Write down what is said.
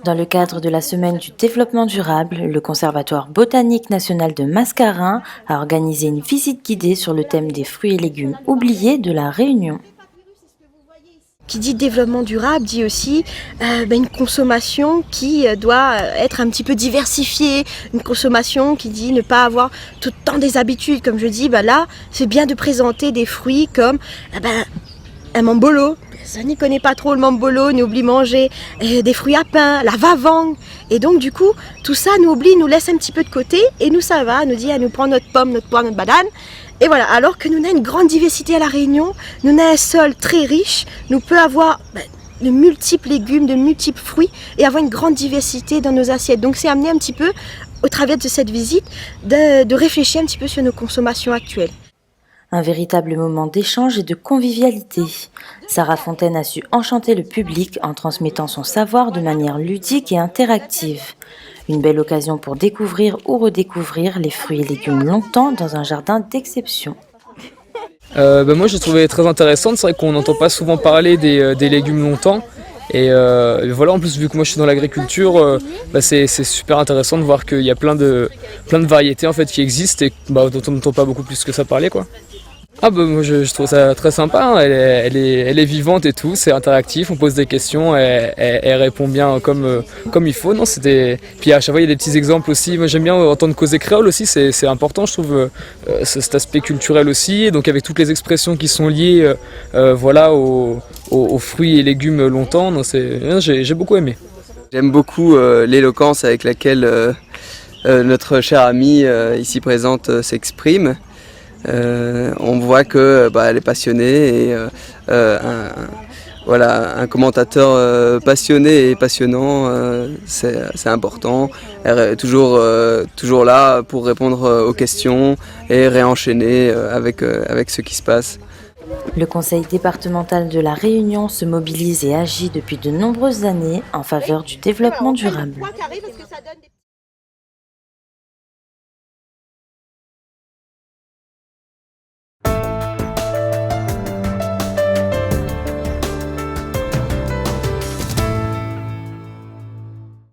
Dans le cadre de la Semaine du développement durable, le Conservatoire botanique national de Mascarin a organisé une visite guidée sur le thème des fruits et légumes oubliés de la Réunion. Qui dit développement durable dit aussi une consommation qui doit être un petit peu diversifiée, une consommation qui dit ne pas avoir tout le temps des habitudes. Comme je dis, là, c'est bien de présenter des fruits comme un mambolo. Ça n'y connaît pas trop le mambolo, nous oublie manger des fruits à pain, la vavang. Et donc du coup, tout ça nous laisse un petit peu de côté et nous ça va, nous dit à nous prendre notre pomme, notre poire, notre banane. Et voilà, alors que nous avons une grande diversité à La Réunion, nous avons un sol très riche, nous peut avoir de multiples légumes, de multiples fruits et avoir une grande diversité dans nos assiettes. Donc c'est amené un petit peu, au travers de cette visite, de réfléchir un petit peu sur nos consommations actuelles. Un véritable moment d'échange et de convivialité. Sarah Fontaine a su enchanter le public en transmettant son savoir de manière ludique et interactive. Une belle occasion pour découvrir ou redécouvrir les fruits et légumes longtemps dans un jardin d'exception. Moi je trouvais très intéressante, c'est vrai qu'on n'entend pas souvent parler des légumes longtemps. Et voilà, en plus vu que moi je suis dans l'agriculture, c'est super intéressant de voir qu'il y a plein de variétés en fait qui existent et dont on n'entend pas beaucoup plus que ça parler quoi. Moi je trouve ça très sympa, hein. Elle est vivante et tout, c'est interactif, on pose des questions, elle répond bien comme il faut. Non, puis à chaque fois il y a des petits exemples aussi, moi j'aime bien entendre causer créole aussi, c'est important je trouve, cet aspect culturel aussi, et donc avec toutes les expressions qui sont liées aux fruits et légumes longtemps, j'ai beaucoup aimé. J'aime beaucoup l'éloquence avec laquelle notre chère amie ici présente s'exprime. On voit que elle est passionnée et un commentateur passionné et passionnant, c'est important. Elle est toujours là pour répondre aux questions et réenchaîner avec ce qui se passe. Le Conseil départemental de la Réunion se mobilise et agit depuis de nombreuses années en faveur du développement durable.